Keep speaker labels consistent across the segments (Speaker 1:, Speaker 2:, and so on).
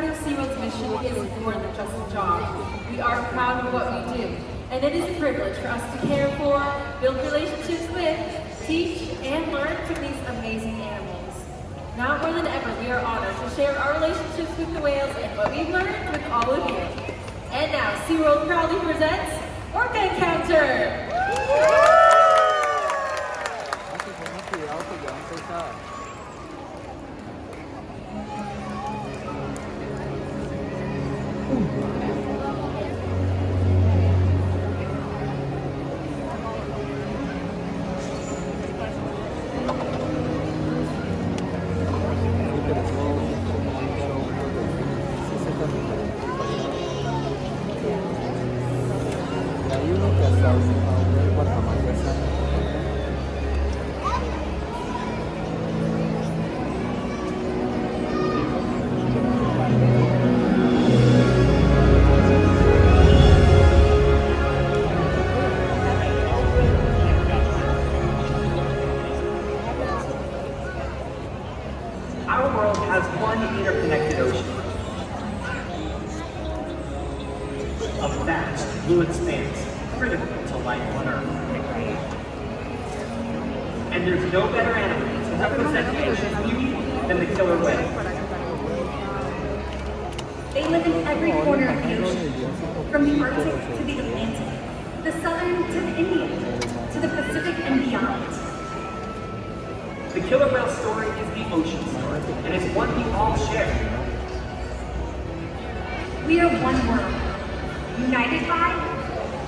Speaker 1: part of SeaWorld's mission is more than just a job. We are proud of what we do, and it is a privilege for us to care for, build relationships with, teach, and learn from these amazing animals. Now more than ever, we are honored to share our relationships with the whales and what we've learned with all of you. And now, SeaWorld proudly presents Orca Encounter!
Speaker 2: Our world has one interconnected ocean, a vast blue expanse critical to life on Earth. And there's no better animal to represent the ocean's beauty than the killer whale.
Speaker 3: They live in every corner of the ocean, from the Arctic to the Atlantic, the Southern to the Indian, to the Pacific and beyond.
Speaker 2: The killer whale story is the ocean story, and it's one we all share.
Speaker 3: We are one world, united by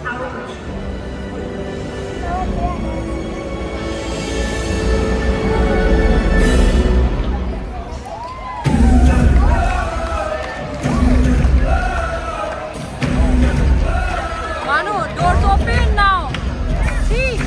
Speaker 3: our ocean.
Speaker 4: Manu, doors open now. See?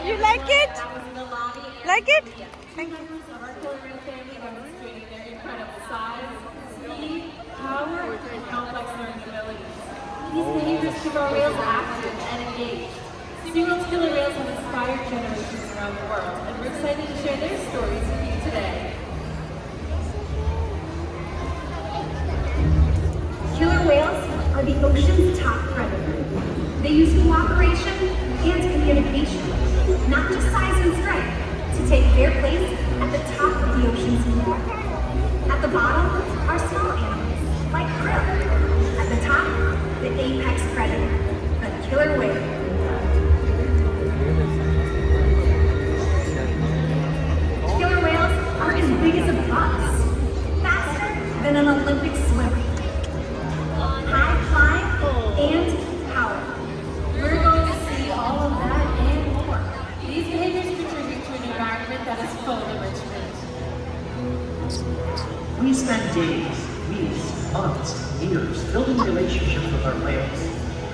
Speaker 4: You like it?
Speaker 1: That was Milani and
Speaker 4: Like it?
Speaker 1: Sophia, two members of our killer whale family demonstrating their incredible size, speed, power, and complex learning abilities. These behaviors keep our whales active and engaged. SeaWorld's killer whales have inspired generations around the world, and we're excited to share their stories with you today.
Speaker 3: Killer whales are the ocean's top predator. They use cooperation and communication, not just size and strength, to take their place at the top of the ocean's floor. At the bottom are small animals, like krill. At the top, the apex predator, the killer whale. Killer whales are as big as a bus, faster than an Olympic swimmer. High climb and power.
Speaker 1: We're going to see all of that and more. These behaviors contribute to an environment that is full of enrichment.
Speaker 2: We spend days, weeks, months, years building relationships with our whales.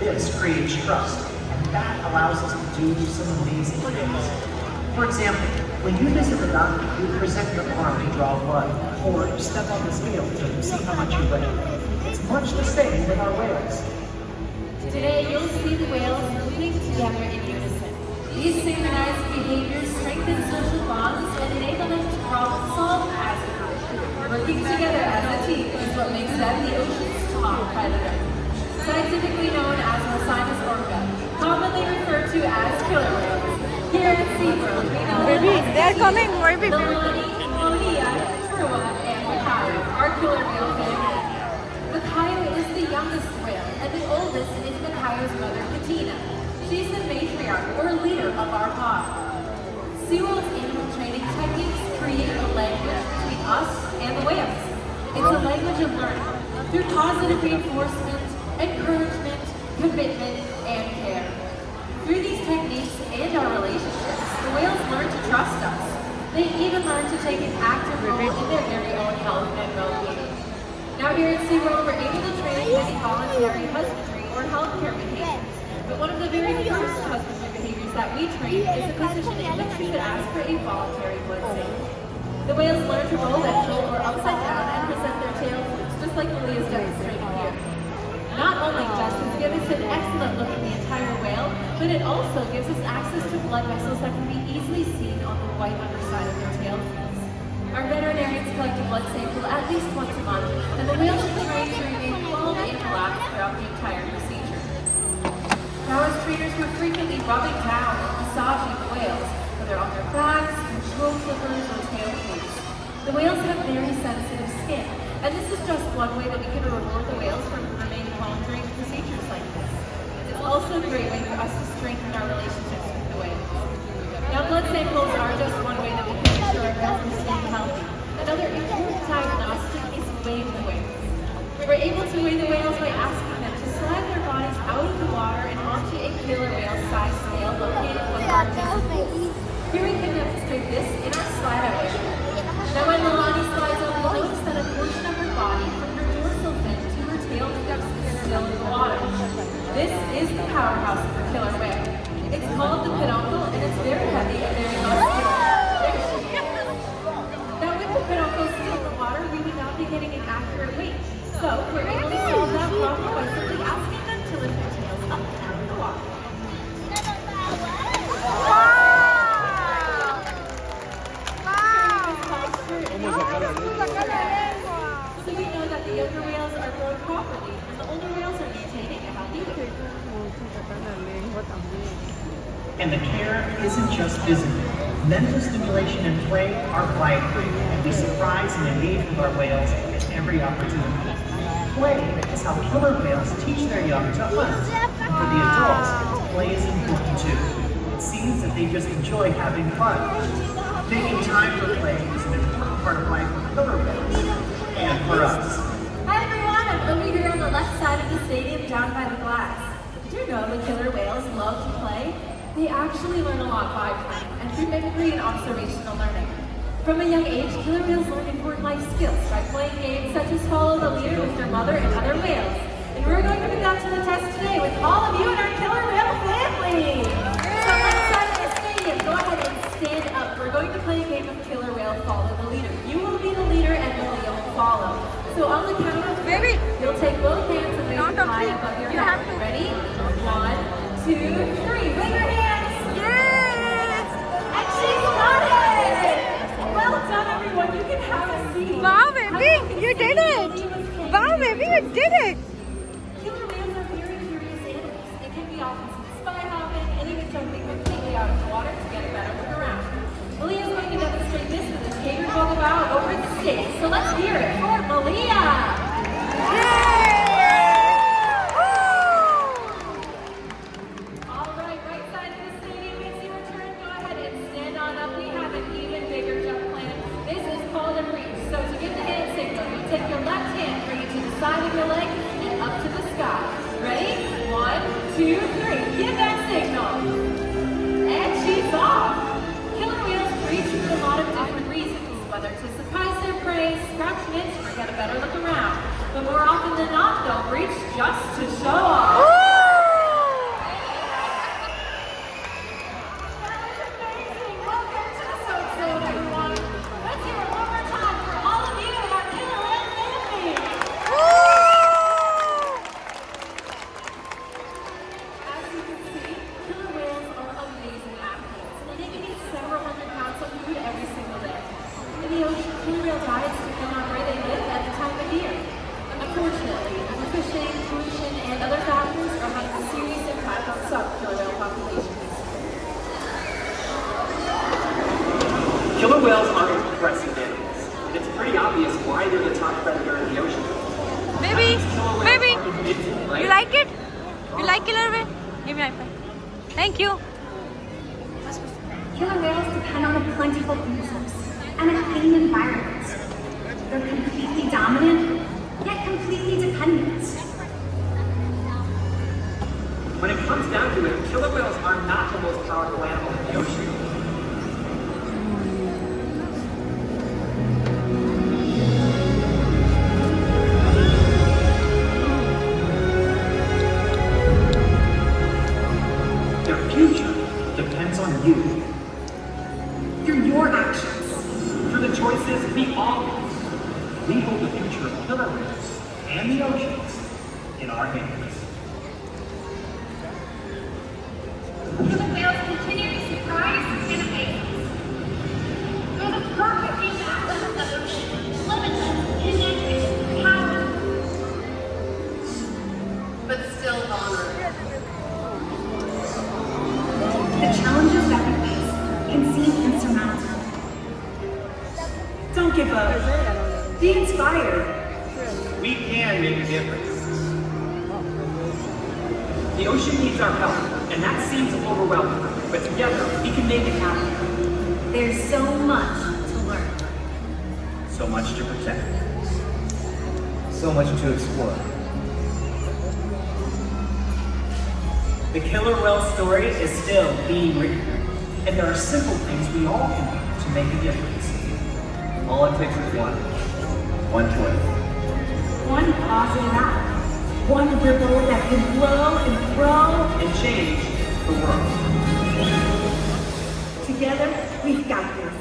Speaker 2: This creates trust, and that allows us to do some amazing things. For example, when you visit the doctor, you present your arm to draw blood, or you step on the scale to see how much you weigh. It's much the same with our whales.
Speaker 1: Today, you'll see the whales moving together in unison. These synchronized behaviors strengthen social bonds and enable them to problem solve as a group. Working together as a team is what makes them the ocean's top predator. Scientifically known as Orca, commonly referred to as killer whales. Here at SeaWorld, we know them
Speaker 4: Baby,
Speaker 1: as
Speaker 4: they're coming, baby.
Speaker 1: Milani, Monia, Trua, and Makayo, our killer whale family. Makayo is the youngest whale, and the oldest is Makayo's mother, Katina. She's the matriarch, or leader of our pod. SeaWorld's animal training techniques create a language between us and the whales. It's a language of learning, through positive reinforcement, encouragement, commitment, and care. Through these techniques and our relationships, the whales learn to trust us. They even learn to take an active role in their very own health and well-being. Now here at SeaWorld, we're able to train many voluntary husbandry or healthcare behaviors. But one of the very first husbandry behaviors that we train is a position in which we should ask for a voluntary blood sample. The whales learn to roll ventral or upside down and present their tail flips, just like Lily is demonstrating here. Not only does this give us an excellent look at the entire whale, but it also gives us access to blood vessels that can be easily seen on the white underside of their tail fins. Our veterinarians collect a blood sample at least once a month, and the whales are trained to remain calm and relaxed throughout the entire procedure. Now, as trainers, we're frequently rubbing down and massaging the whales, whether on their backs, control flippers, or tail flips. The whales have very sensitive skin, and this is just one way that we can reward the whales for remaining calm during procedures like this. It's also a great way for us to strengthen our relationships with the whales. Now, blood samples are just one way that we can ensure our whales are staying healthy. Another important diagnostic is weighing the whales. We're able to weigh the whales by asking them to slide their bodies out of the water and onto a killer whale size scale located on our disc. Here we can demonstrate this in our slide out area. Now when Milani slides up, you'll notice that a portion of her body, from her dorsal fin to her tail tips, is still in the water. This is the powerhouse of the killer whale. It's called the peduncle, and it's very heavy and very muscular. There she is. Now with the peduncle still in the water, we would not be getting an accurate weight. So we're able to solve that problem by simply asking them to lift their tails up and out of the water. So we know that the younger whales are growing properly, and the older whales are maintaining a healthy weight.
Speaker 2: And the care isn't just physical. Mental stimulation and play are vital, and we surprise and engage with our whales at every opportunity. Play is how killer whales teach their young to hunt, and for the adults, play is important too. It seems that they just enjoy having fun. Taking time for play is an important part of life for killer whales, and for us.
Speaker 1: Hi everyone, I'm over here on the left side of the stadium down by the glass. Did you know that killer whales love to play? They actually learn a lot by playing, and through mimicry and observational learning. From a young age, killer whales learn important life skills by playing games such as follow the leader with their mother and other whales. And we're going to put that to the test today with all of you and our killer whale family. So let's start the stadium. Let's hear it for Malia. All right, right side of the stadium, it's your turn. Go ahead and stand on up. We have an even bigger jump plan. This is called a reach. So to give the hand signal, you take your left hand, bring it to the side of your leg, and up to the sky. Ready? 1, 2, 3. Give that signal. And she's off. Killer whales reach for a lot of different reasons, whether to surprise their prey, scratch mitts, or get a better look around. But more often than not, they'll reach just to show off. That was amazing. Welcome to the Soap Zone, everyone. Let's hear it one more time for all of you, our killer whale family. As you can see, killer whales are amazing athletes, and they can eat several hundred pounds of food every single day. In the ocean, killer whale diets depend on where they live at the time of year. Unfortunately, overfishing, pollution, and other factors are having a serious impact on some killer whale populations.
Speaker 5: Killer whales are impressive animals, and it's pretty obvious why they're the top predator in the ocean.
Speaker 4: Baby, you like it? You like killer whale? Give me a high five. Thank you.
Speaker 3: Killer whales depend on a plentiful food source and a clean environment. They're completely dominant, yet completely dependent.
Speaker 5: When it comes down to it, killer whales are not the most powerful animal in the ocean. Their future depends on you.
Speaker 3: Through your actions.
Speaker 5: Through the choices we all make, we hold the future of killer whales and the oceans in our hands.
Speaker 3: Killer whales continue to surprise and amaze us. They're the perfect example of the ocean, limitless, connected, powerful, but still vulnerable. The challenges that we face can seem insurmountable. Don't give up. Be inspired.
Speaker 5: We can make a difference. The ocean needs our help, and that seems overwhelming, but together we can make it happen.
Speaker 3: There's so much to learn.
Speaker 5: So much to protect.
Speaker 6: So much to explore.
Speaker 2: The killer whale story is still being written, and there are simple things we all can do to make a difference.
Speaker 6: All it takes is one choice.
Speaker 3: One positive act. One ripple that can grow and grow.
Speaker 2: And change the world.
Speaker 3: Together, we've got this.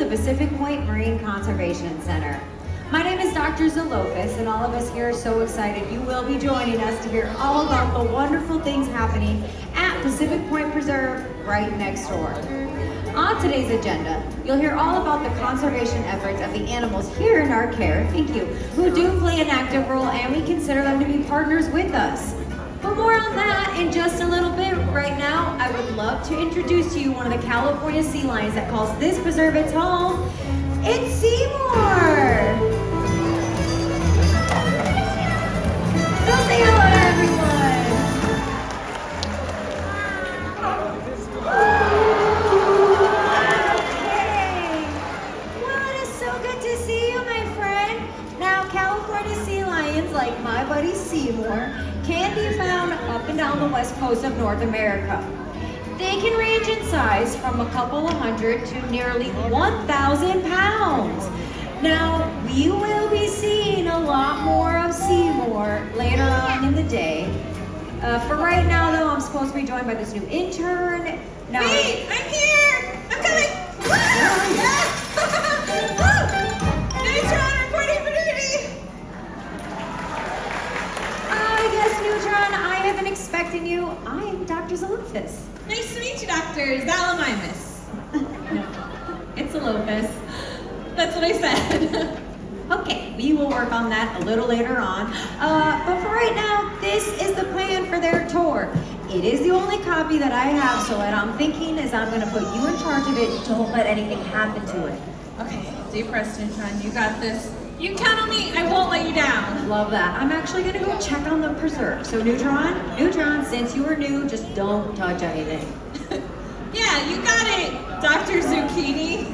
Speaker 7: Pacific Point Marine Conservation Center. My name is Dr. Zalofis, and all of us here are so excited you will be joining us to hear all about the wonderful things happening at Pacific Point Preserve right next door. On today's agenda, you'll hear all about the conservation efforts of the animals here in our care, thank you, who do play an active role, and we consider them to be partners with us. But more on that in just a little bit. Right now, I would love to introduce to you one of the California sea lions that calls this preserve its home. It's Seymour! So say hello to everyone! Okay. Well, it is so good to see you, my friend. Now, California sea lions, like my buddy Seymour, can be found up and down the west coast of North America. They can range in size from a couple of hundred to nearly 1,000 pounds. Now, we will be seeing a lot more of Seymour later on in the day. For right now, though, I'm supposed to be joined by this new intern. Now,
Speaker 4: wait, I'm here! I'm coming! Neutron, reporting for duty!
Speaker 7: I guess, Neutron, I have been expecting you. I am Dr. Zalofis.
Speaker 4: Nice to meet you, Dr. Zalamimus. It's a Lopez. That's what I said.
Speaker 7: Okay, we will work on that a little later on. But for right now, this is the plan for their tour. It is the only copy that I have, so what I'm thinking is I'm going to put you in charge of it. Don't let anything happen to it.
Speaker 4: Okay, deep rest, Neutron. You got this. You can count on me. I won't let you down.
Speaker 7: Love that. I'm actually going to go check on the preserve. So Neutron, since you are new, just don't touch anything.
Speaker 4: Yeah, you got it, Dr. Zucchini.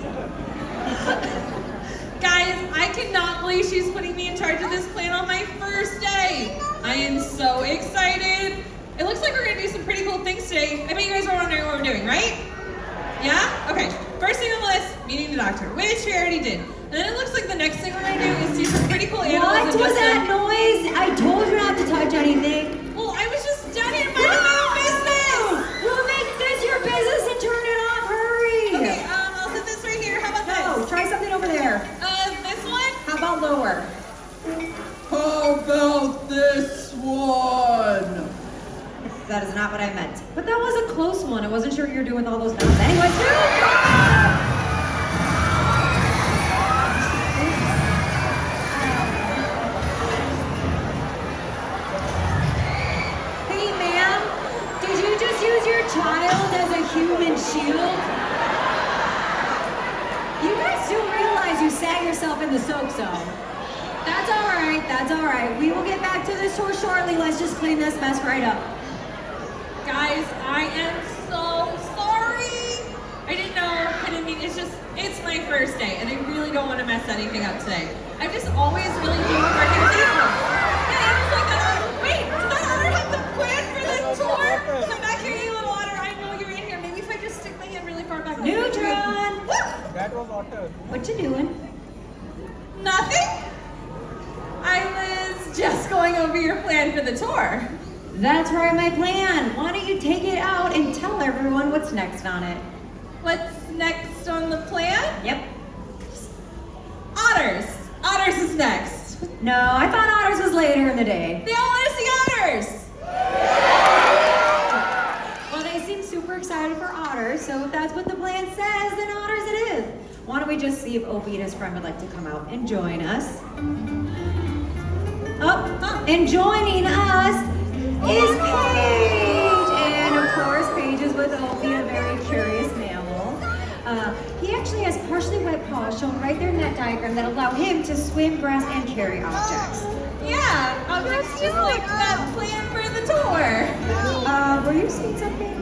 Speaker 4: Guys, I cannot believe she's putting me in charge of this plan on my first day. I am so excited. It looks like we're gonna do some pretty cool things today. I bet you guys are wondering what we're doing, right? Yeah? Okay, first thing on the list, meeting the doctor, which we already did. And then it looks like the next thing we're gonna do is see some pretty cool animals.
Speaker 7: What was that?
Speaker 4: lot lower.
Speaker 8: How about this one?
Speaker 7: That is not what I meant. But that was a close one. I wasn't sure what you were doing with all those numbers. Anyway, Neutron! Hey, ma'am, did you just use your child as a human shield? You guys do realize you sat yourself in the soak zone. That's all right, that's all right. We will get back to this tour shortly. Let's just clean this mess right up.
Speaker 4: Guys, I am so sorry. I didn't know, I didn't mean, it's my first day, and I really don't want to mess anything up today. I just always really do working with you. Yeah, I was like, wait, does that otter have the plan for this tour? Come back here, you little otter. I know you're in here. Maybe if I just stick my hand really far back.
Speaker 7: Neutron!
Speaker 8: That was Otter.
Speaker 7: What you doing?
Speaker 4: Nothing. I was just going over your plan for the tour.
Speaker 7: That's right, my plan. Why don't you take it out and tell everyone what's next on it?
Speaker 4: What's next on the plan?
Speaker 7: Yep.
Speaker 4: Otters. Otters is next.
Speaker 7: No, I thought otters was later in the day.
Speaker 4: They all want to see otters.
Speaker 7: Well, they seem super excited for otters, so if that's what the plan says, then otters it is. Why don't we just see if Opie and his friend would like to come out and join us? And joining us is Paige! And of course, Paige is with Opie, a very curious mammal. He actually has partially wet paws shown right there in that diagram that allow him to swim, grass, and carry objects.
Speaker 4: Yeah, objects just like that plan for the tour.
Speaker 7: Were you saying something?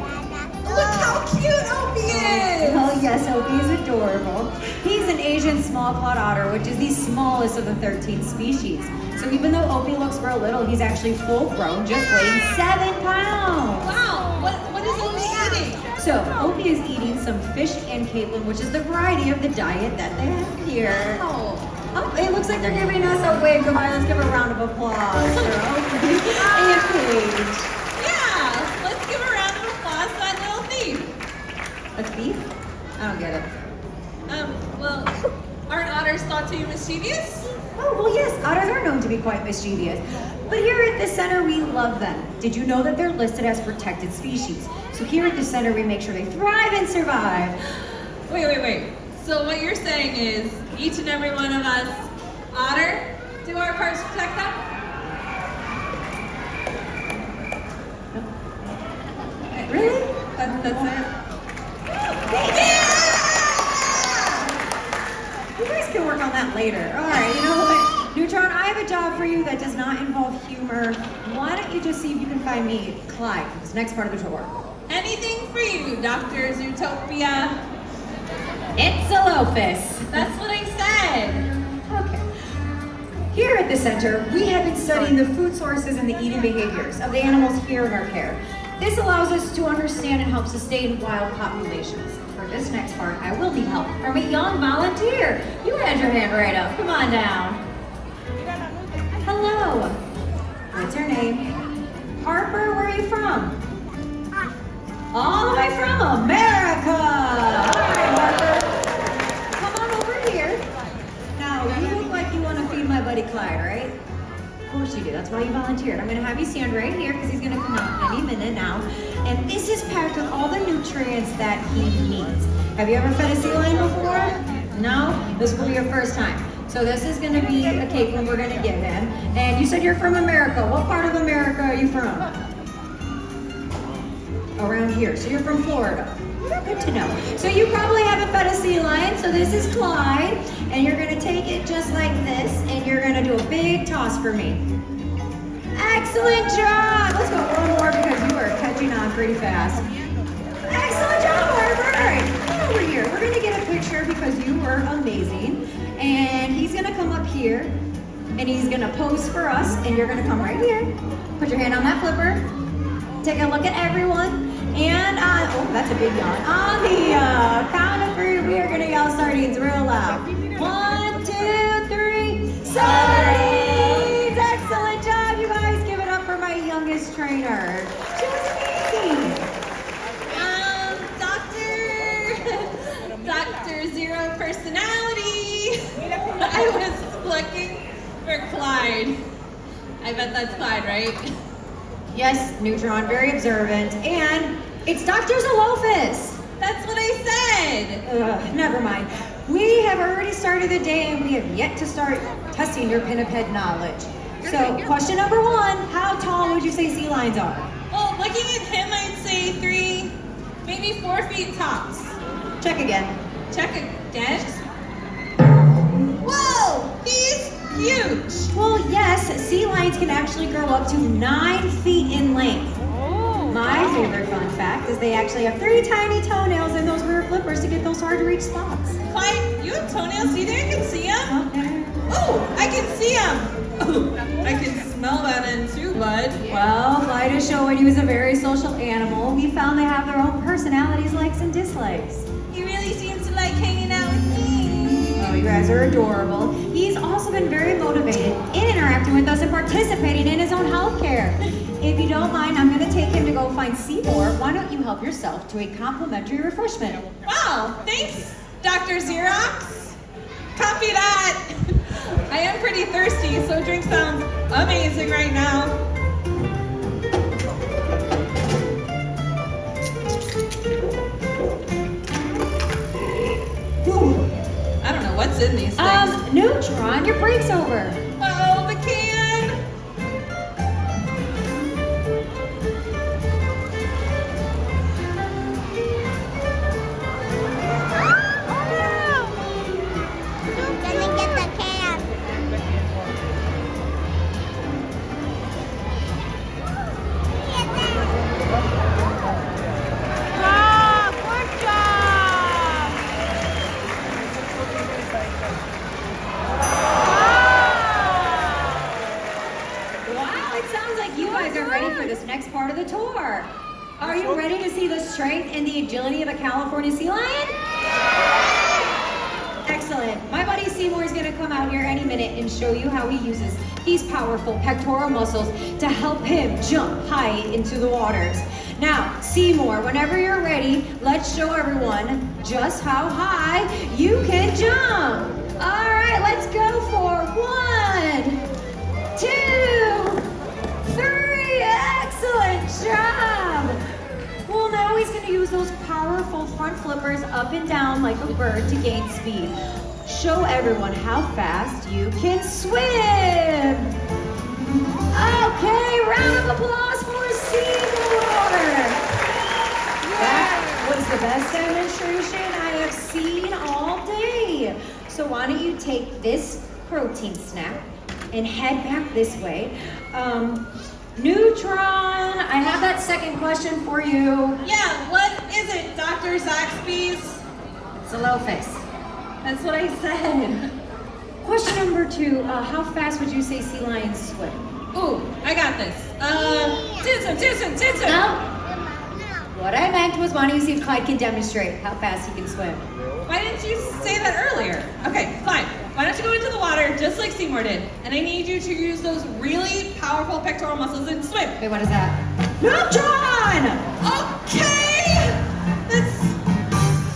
Speaker 4: Look how cute Opie is!
Speaker 7: Oh yes, Opie is adorable. He's an Asian small-clawed otter, which is the smallest of the 13 species. So even though Opie looks real little, he's actually full-grown, just weighing 7 pounds.
Speaker 4: Wow, what is Opie eating?
Speaker 7: So Opie is eating some fish and capelin, which is the variety of the diet that they have here. Oh, it looks like they're giving us a wave goodbye. Let's give a round of applause for Opie and Paige.
Speaker 4: Yeah, let's give a round of applause to that little thief.
Speaker 7: A thief? I don't get it.
Speaker 4: Well, aren't otters thought to be mischievous?
Speaker 7: Oh, well, yes, otters are known to be quite mischievous. But here at the center, we love them. Did you know that they're listed as protected species? So here at the center, we make sure they thrive and survive.
Speaker 4: Wait. So what you're saying is each and every one of us, otter, do our parts to protect them?
Speaker 7: Really?
Speaker 4: That's it?
Speaker 7: You guys can work on that later. All right, you know what? Neutron, I have a job for you that does not involve humor. Why don't you just see if you can find me Clyde for this next part of the tour?
Speaker 4: Anything for you, Dr. Zootopia.
Speaker 7: It's a Lophus.
Speaker 4: That's what I said.
Speaker 7: Okay. Here at the center, we have been studying the food sources and the eating behaviors of the animals here in our care. This allows us to understand and help sustain wild populations. For this next part, I will need help from a young volunteer. You had your hand right up. Come on down. Hello. What's your name? Harper, where are you from? All the way from America. All right, Harper. Come on over here. Now, you look like you want to feed my buddy Clyde, right? Of course you do. That's why you volunteered. I'm going to have you stand right here because he's going to come out any minute now. And this is packed with all the nutrients that he needs. Have you ever fed a sea lion before? No? This will be your first time. So this is going to be a cake when we're going to give him. And you said you're from America. What part of America are you from? Around here. So you're from Florida. Good to know. So you probably haven't fed a sea lion. So this is Clyde. And you're going to take it just like this. And you're going to do a big toss for me. Excellent job. Let's go one more because you are catching on pretty fast. Excellent job, Harper. All right, come over here. We're going to get a picture because you were amazing. And he's going to come up here. And he's going to pose for us. And you're going to come right here. Put your hand on that flipper. Take a look at everyone. And oh, that's a big yawn. On the count of 3, we are going to yell sardines real loud. 1, 2, 3, sardines! Excellent job, you guys. Give it up for my youngest trainer. She was amazing.
Speaker 4: Dr. Zero Personality. I was looking for Clyde. I bet that's Clyde, right?
Speaker 7: Yes, Neutron, very observant. And it's Dr. Zalophis.
Speaker 4: That's what I said.
Speaker 7: Never mind. We have already started the day and we have yet to start testing your pinniped knowledge. So, question number 1, how tall would you say sea lions are?
Speaker 4: Well, looking at him, I'd say 3, maybe 4 feet tops.
Speaker 7: Check again.
Speaker 4: Check again. Whoa, he's huge.
Speaker 7: Well, yes, sea lions can actually grow up to 9 feet in length. My favorite fun fact is they actually have 3 tiny toenails in those rear flippers to get those hard to reach spots.
Speaker 4: Clyde, you have toenails? Do you think I can see them? Oh, I can see them. Oh, I can smell that in too, bud.
Speaker 7: Well, Clyde is showing you is a very social animal. We found they have their own personalities, likes and dislikes.
Speaker 4: He really seems to like hanging out with me.
Speaker 7: Oh, you guys are adorable. He's also been very motivated in interacting with us and participating in his own healthcare. If you don't mind, I'm going to take him to go find Seymour. Why don't you help yourself to a complimentary refreshment?
Speaker 4: Wow, thanks, Dr. Xerox. Copy that. I am pretty thirsty, so a drink sounds amazing right now. Whew. I don't know what's in these things.
Speaker 7: Neutron, your break's over.
Speaker 4: Uh-oh, the can.
Speaker 7: Next part of the tour. Are you ready to see the strength and the agility of a California sea lion? Excellent. My buddy Seymour is going to come out here any minute and show you how he uses these powerful pectoral muscles to help him jump high into the waters. Now, Seymour, whenever you're ready, let's show everyone just how high you can jump. All right, let's go for 1, 2, 3. Excellent job! Well, now he's going to use those powerful front flippers up and down like a bird to gain speed. Show everyone how fast you can swim! Okay, round of applause for Seymour! That was the best demonstration I have seen all day. So why don't you take this protein snack and head back this way. Neutron, I have that second question for you.
Speaker 4: Yeah, what is it, Dr. Zaxby's?
Speaker 7: Zalophis.
Speaker 4: That's what I said.
Speaker 7: Question number 2, how fast would you say sea lions swim?
Speaker 4: Ooh, I got this. Susan.
Speaker 7: No. What I meant was, why don't you see if Clyde can demonstrate how fast he can swim?
Speaker 4: Why didn't you say that earlier? Okay, fine. Why don't you go into the water just like Seymour did? And I need you to use those really powerful pectoral muscles and swim.
Speaker 7: Wait, what is that? Neutron!
Speaker 4: Okay! That's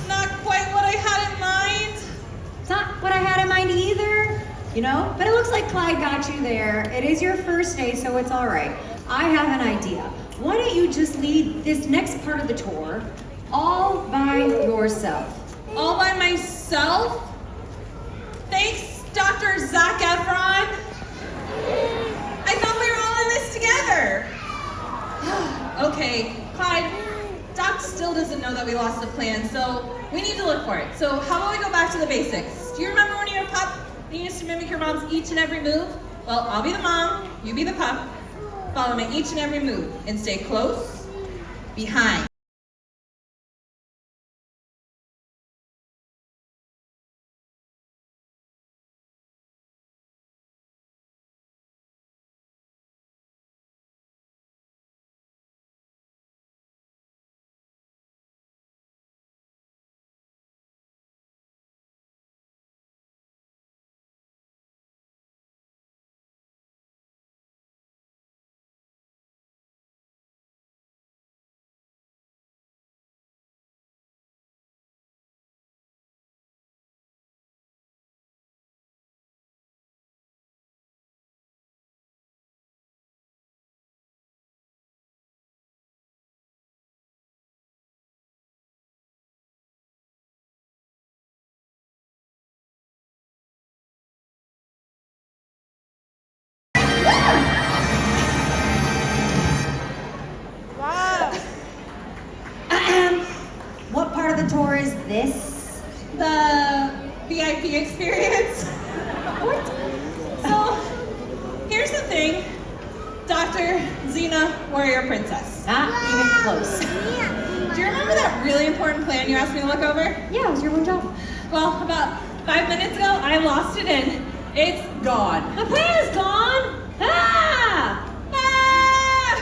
Speaker 4: not quite what I had in mind.
Speaker 7: It's not what I had in mind either, you know? But it looks like Clyde got you there. It is your first day, so it's all right. I have an idea. Why don't you just lead this next part of the tour all by yourself?
Speaker 4: All by myself? Thanks, Dr. Zac Efron. I thought we were all in this together. Okay, Clyde, Doc still doesn't know that we lost the plan, so we need to look for it. So how about we go back to the basics? Do you remember when you were a pup and you used to mimic your mom's each and every move? Well, I'll be the mom, you be the pup. Follow my each and every move and stay close, behind. experience. What? So, here's the thing, Dr. Xena, Warrior Princess.
Speaker 7: Not even close.
Speaker 4: Do you remember that really important plan you asked me to look over?
Speaker 7: Yeah, it was your one job.
Speaker 4: Well, about 5 minutes ago, I lost it and it's gone.
Speaker 7: My plan is gone. Ah!
Speaker 4: Ah!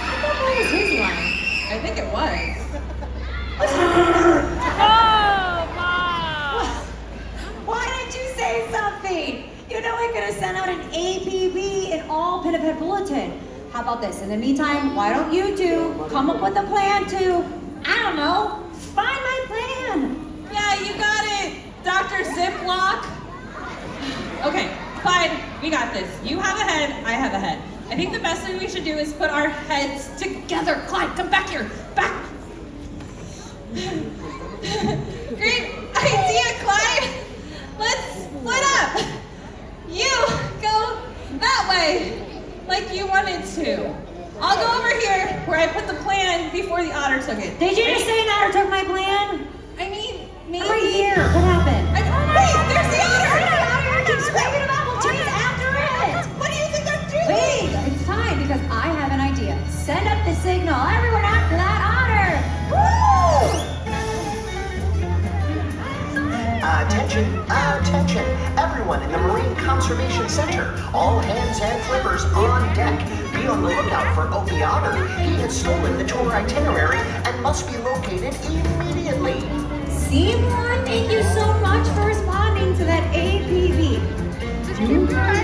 Speaker 7: I thought that was his line.
Speaker 4: I think it was.
Speaker 7: Why didn't you say something? You know I could have sent out an APB and all Pin Head Bulletin. How about this? In the meantime, why don't you two come up with a plan to, I don't know, find my plan?
Speaker 4: Yeah, you got it, Dr. Ziploc. Okay, fine, we got this. You have a head, I have a head. I think the best thing we should do is put our heads together. Clyde, come back here, back. Great idea, Clyde. Let's split up. You go that way, like you wanted to. I'll go over here where I put the plan before the otter took it.
Speaker 7: Did you just say an otter took my plan?
Speaker 4: I mean, maybe.
Speaker 7: I'm right here. What happened?
Speaker 4: Wait, there's the otter!
Speaker 7: The otter keeps screaming about we'll chase after it.
Speaker 4: What do you think I'm doing?
Speaker 7: Wait, it's time because I have an idea. Send up the signal. Everyone after that otter. Woo!
Speaker 2: Attention, attention, everyone in the Marine Conservation Center. All hands and flippers on deck. Be on the lookout for Opie Otter. He has stolen the tour itinerary and must be located immediately.
Speaker 7: SeaWorld, thank you so much for responding to that APB.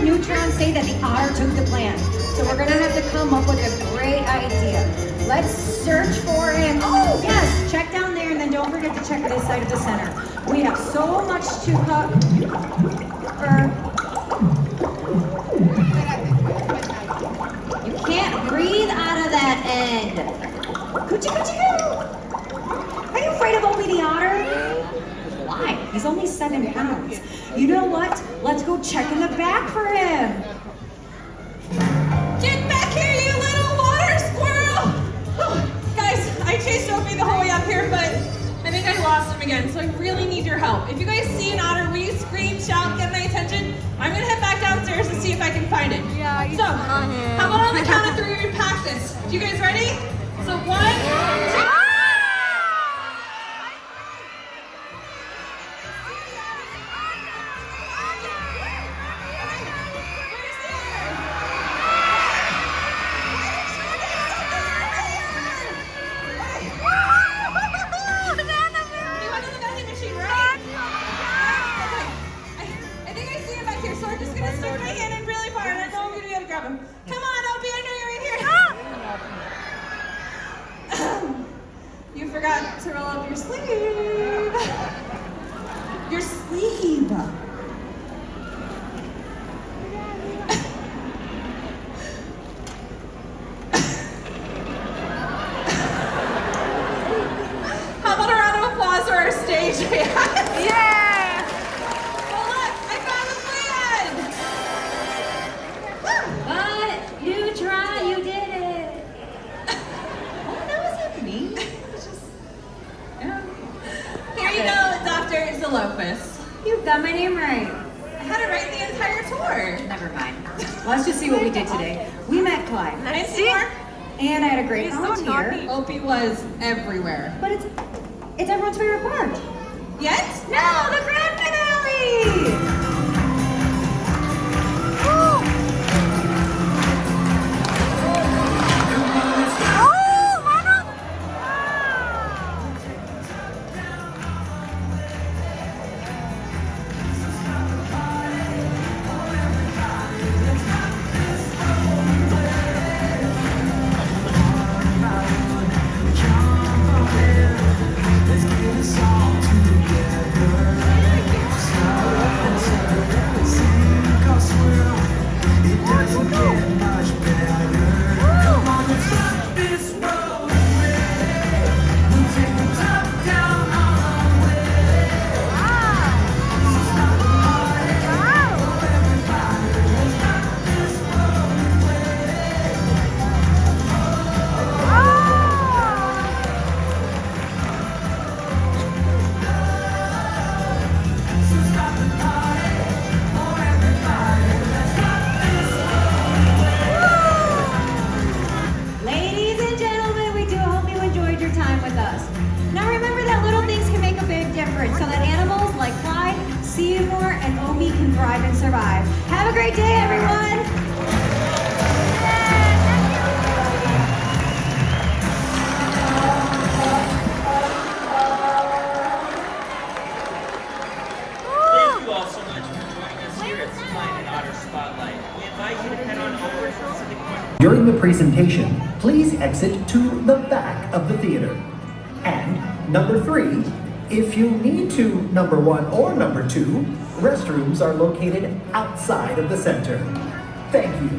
Speaker 7: Neutrons say that the otter took the plan, so we're gonna have to come up with a great idea. Let's search for him. Oh yes, check down there and then don't forget to check this side of the center. We have so much to cover. You can't breathe out of that end. Coochie coochie coo! Are you afraid of Opie the otter? Why? He's only 7 pounds. You know what? Let's go check in the back for him.
Speaker 4: Get back here, you little water squirrel! Whew. Guys, I chased Opie the whole way up here, but I think I lost him again, so I really need your help. If you guys see an otter, will you scream, shout, get my attention? I'm gonna head back downstairs to see if I can find it. Yeah, so, how about on the count of 3 we pack this? You guys ready? So 1, 2. You forgot to roll up your sleeve. Your sleeve. How about a round of applause for our stage? Yeah! Well, look, I found the plan!
Speaker 7: But you tried, you did it.
Speaker 4: Here you go, Dr. Zalopis.
Speaker 7: You got my name right.
Speaker 4: I had to write the entire tour.
Speaker 7: Never mind. Let's just see what we did today. We met Clyde.
Speaker 4: And Seymour.
Speaker 7: And I had a great volunteer.
Speaker 4: Opie was everywhere.
Speaker 7: But it's everyone's favorite part.
Speaker 4: Yet?
Speaker 7: No, the grand finale! and Omi can thrive and survive. Have a great day, everyone!
Speaker 9: Thank you all so much for joining us here at Sealion and Otter Spotlight. We invite you to head on over to Pacific Point.
Speaker 2: During the presentation, please exit to the back of the theater. And number 3, if you need to number 1 or number 2, restrooms are located outside of the center. Thank you.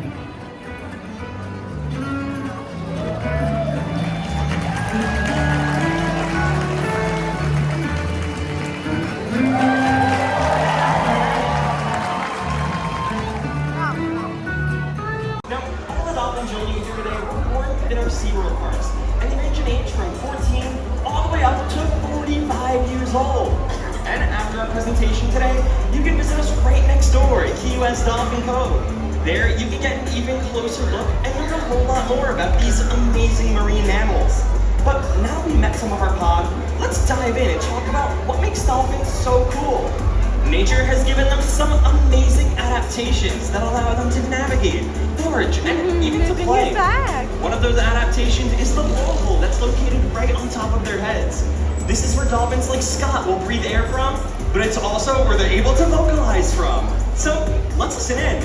Speaker 9: Now, all the dolphins joining you here today were born within our SeaWorld parks, and they range in age from 14 all the way up to 45 years old. And after our presentation today, you can visit us right next door at Key West Dolphin Cove. There, you can get an even closer look and learn a whole lot more about these amazing marine mammals. But now we met some of our pod, let's dive in and talk about what makes dolphins so cool. Nature has given them some amazing adaptations that allow them to navigate, forage, and even to play. One of those adaptations is the blowhole that's located right on top of their heads. This is where dolphins like Scott will breathe air from, but it's also where they're able to vocalize from. So let's listen in.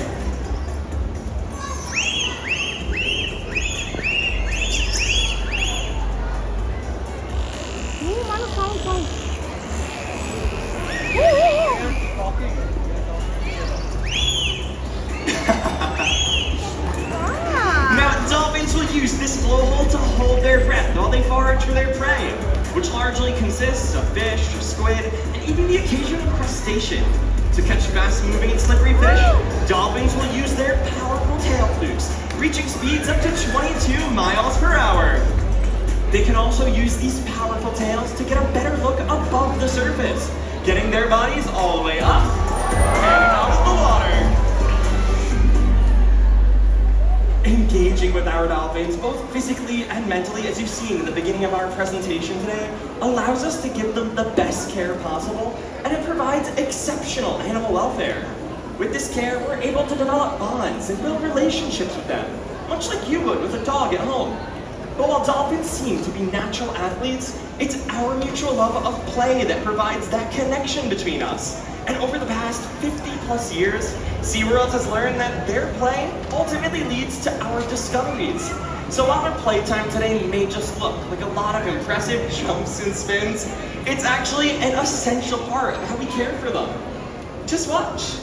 Speaker 9: Now, dolphins will use this blowhole to hold their breath while they forage for their prey, which largely consists of fish, squid, and even the occasional crustacean. To catch fast-moving and slippery fish, dolphins will use their powerful tail flukes, reaching speeds up to 22 miles per hour. They can also use these powerful tails to get a better look above the surface, getting their bodies all the way up and out of the water. Engaging with our dolphins, both physically and mentally, as you've seen in the beginning of our presentation today, allows us to give them the best care possible, and it provides exceptional animal welfare. With this care, we're able to develop bonds and build relationships with them, much like you would with a dog at home. But while dolphins seem to be natural athletes, it's our mutual love of play that provides that connection between us. And over the past 50 plus years, SeaWorld has learned that their play ultimately leads to our discoveries. So while our playtime today may just look like a lot of impressive jumps and spins, it's actually an essential part of how we care for them. Just watch.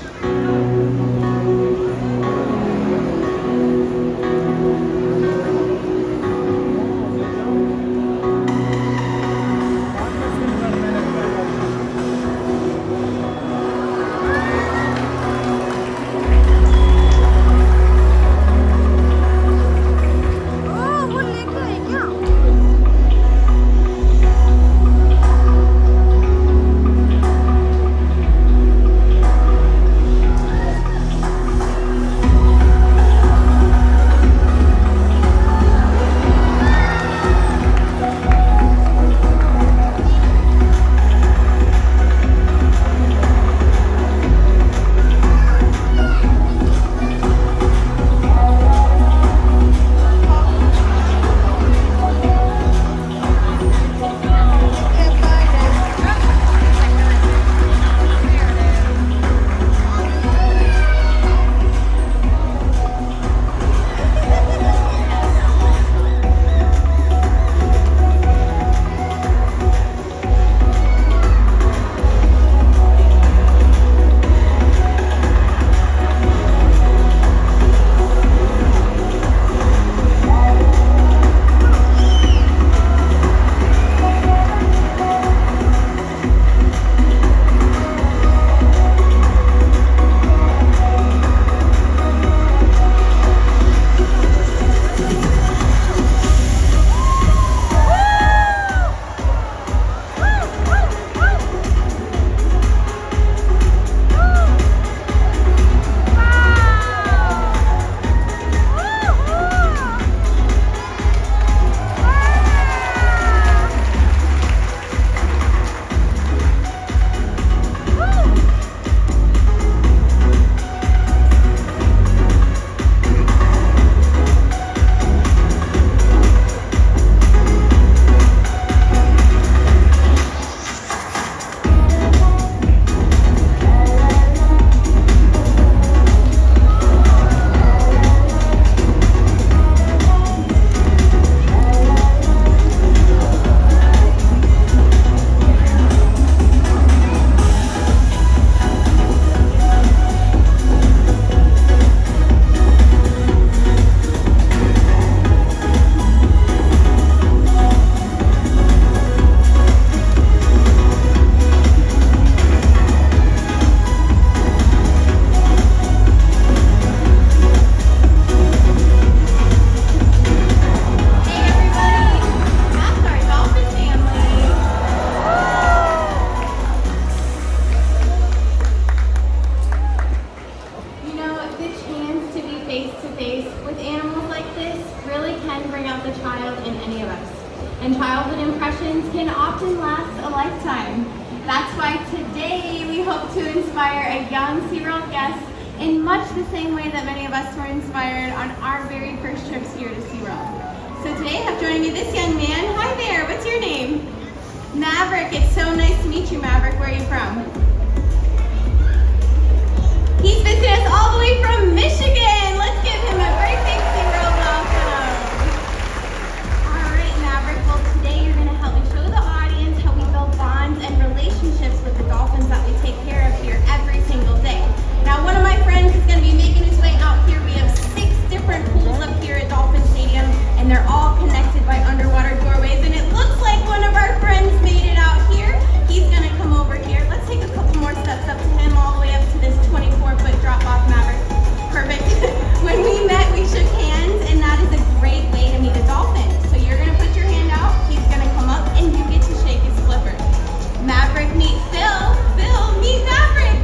Speaker 10: hope to inspire a young SeaWorld guest in much the same way that many of us were inspired on our very first trips here to SeaWorld. So today I have joining me this young man. Hi there, what's your name? Maverick. It's so nice to meet you, Maverick. Where are you from? He's visiting us all the way from Michigan. Let's give him a great big SeaWorld welcome. All right, Maverick. Well, today you're going to help me show the audience how we build bonds and relationships with the dolphins that we take care of here every single day. Now, one of my friends is going to be making his way out here. We have 6 different pools up here at Dolphin Stadium, and they're all connected by underwater doorways. And it looks like one of our friends made it out here. He's going to come over here. Let's take a couple more steps up to him, all the way up to this 24-foot drop-off, Maverick. Perfect. When we met, we shook hands, and that is a great way to meet a dolphin. So you're going to put your hand out. He's going to come up, and you get to shake his flipper. Maverick, meet Phil. Phil, meet Maverick.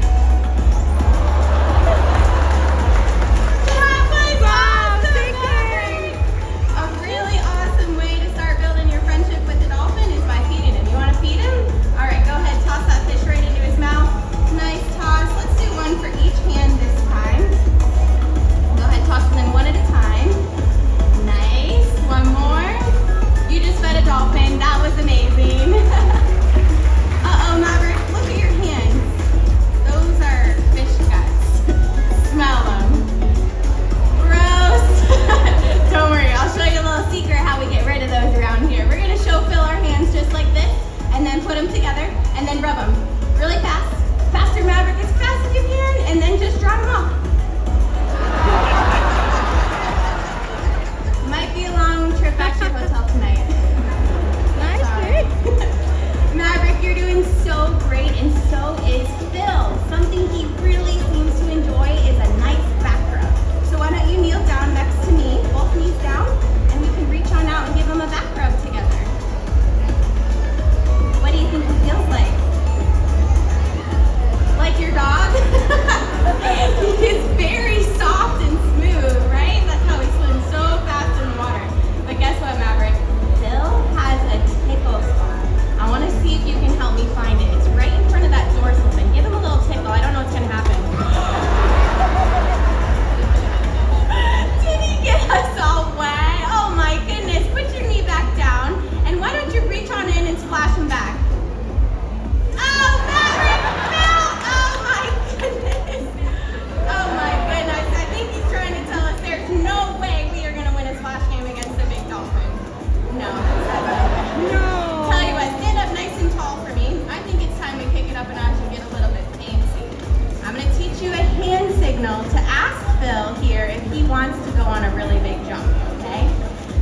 Speaker 10: To ask Phil here if he wants to go on a really big jump, okay?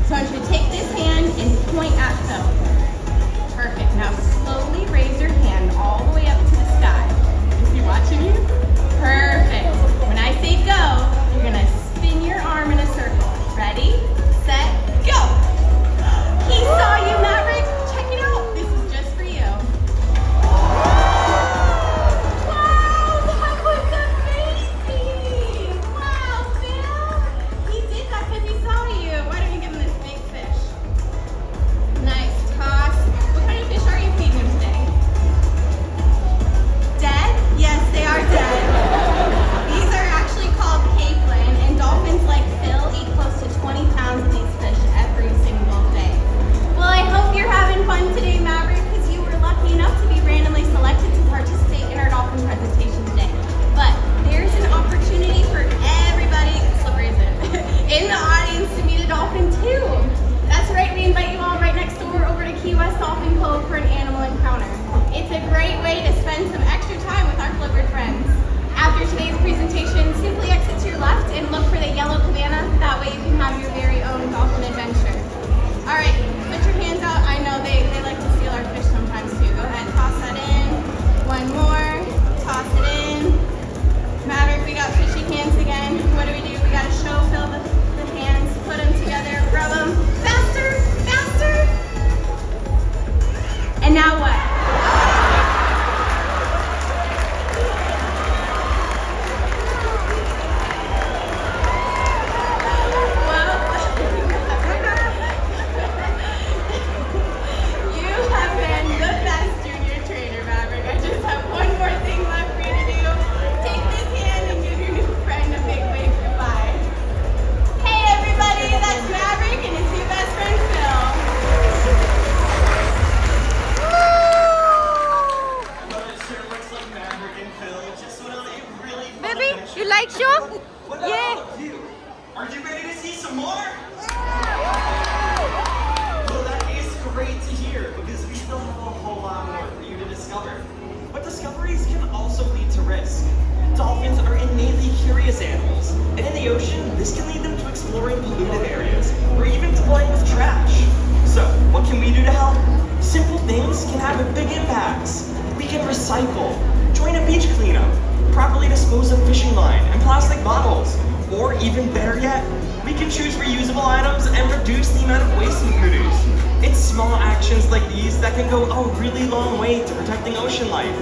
Speaker 10: So I want you to take this hand and point at Phil. Perfect. Now slowly raise your hand all the way up to the sky. Is he watching you? Perfect. When I say go, you're gonna spin your arm in a circle. Ready, set, go. He saw you, Maverick. Check it out. This is just for you.
Speaker 11: You like show?
Speaker 9: What about
Speaker 11: Yeah.
Speaker 9: all of you? Are you ready to see some more? Well, that is great to hear because we still have a whole lot more for you to discover. But discoveries can also lead to risk. Dolphins are innately curious animals, and in the ocean, this can lead them to exploring polluted areas or even to playing with trash. So, what can we do to help? Simple things can have big impacts. We can recycle, join a beach cleanup, properly dispose of fishing line and plastic bottles, or even better yet, we can choose reusable items and reduce the amount of waste we produce. It's small actions like these that can go a really long way to protecting ocean life.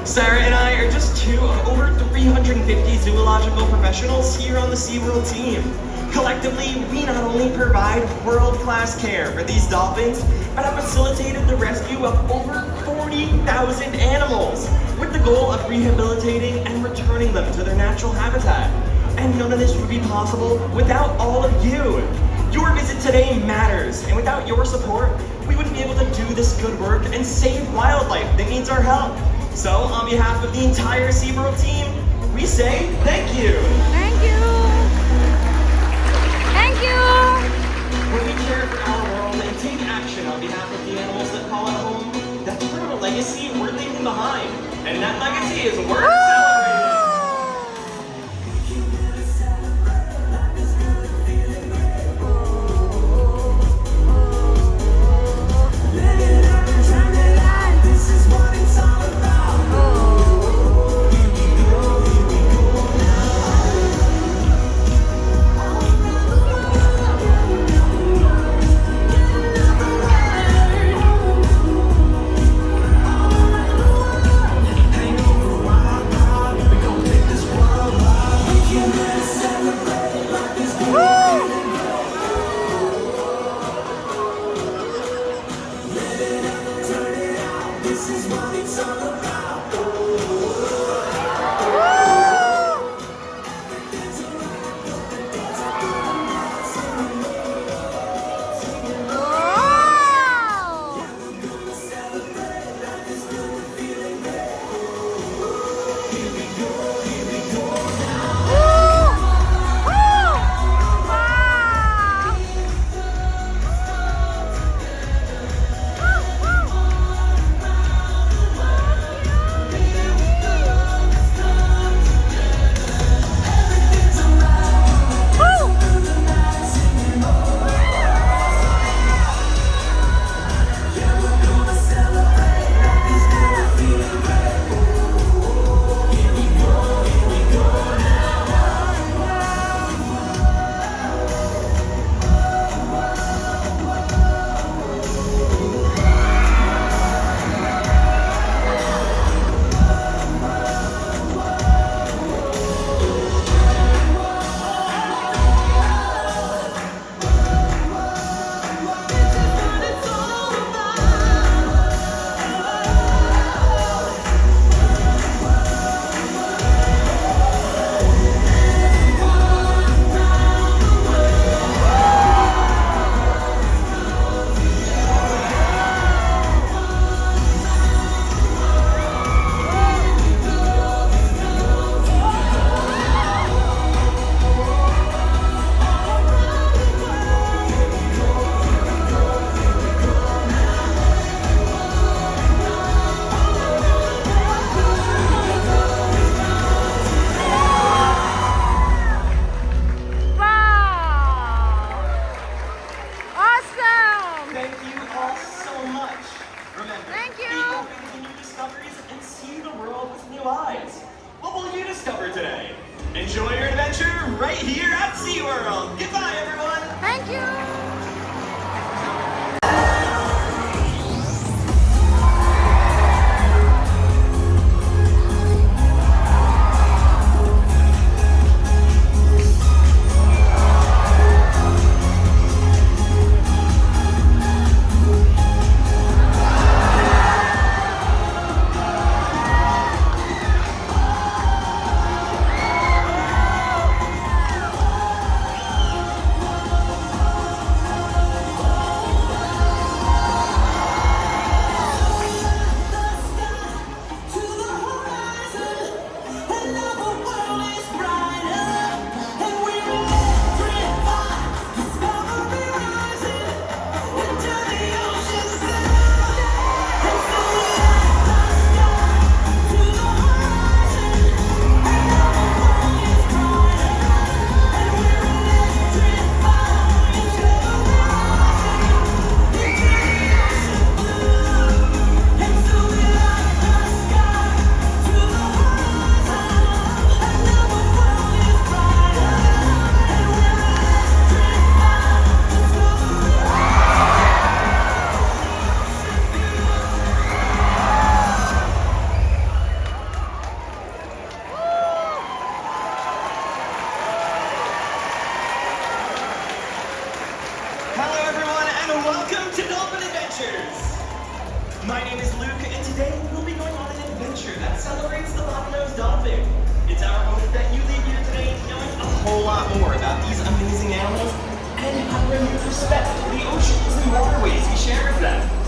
Speaker 9: Sarah and I are just two of over 350 zoological professionals here on the SeaWorld team. Collectively, we not only provide world-class care for these dolphins, but have facilitated the rescue of over 40,000 animals with the goal of rehabilitating and returning them to their natural habitat. And none of this would be possible without all of you. Your visit today matters, and without your support, we wouldn't be able to do this good work and save wildlife that needs our help. So, on behalf of the entire SeaWorld team, we say thank you.
Speaker 11: Thank you. Thank you.
Speaker 9: When we care for our world and take action on behalf of the animals that call it home, that's part of a legacy we're leaving behind. And that legacy is worth celebrating. Enjoy your adventure right here at SeaWorld. Goodbye, everyone.
Speaker 11: Thank you.
Speaker 9: Adaptations. My name is Luke, and today we'll be going on an adventure that celebrates the bottlenose dolphin. It's our hope that you leave here today knowing a whole lot more about these amazing animals and have renewed respect for the oceans and waterways we share with them.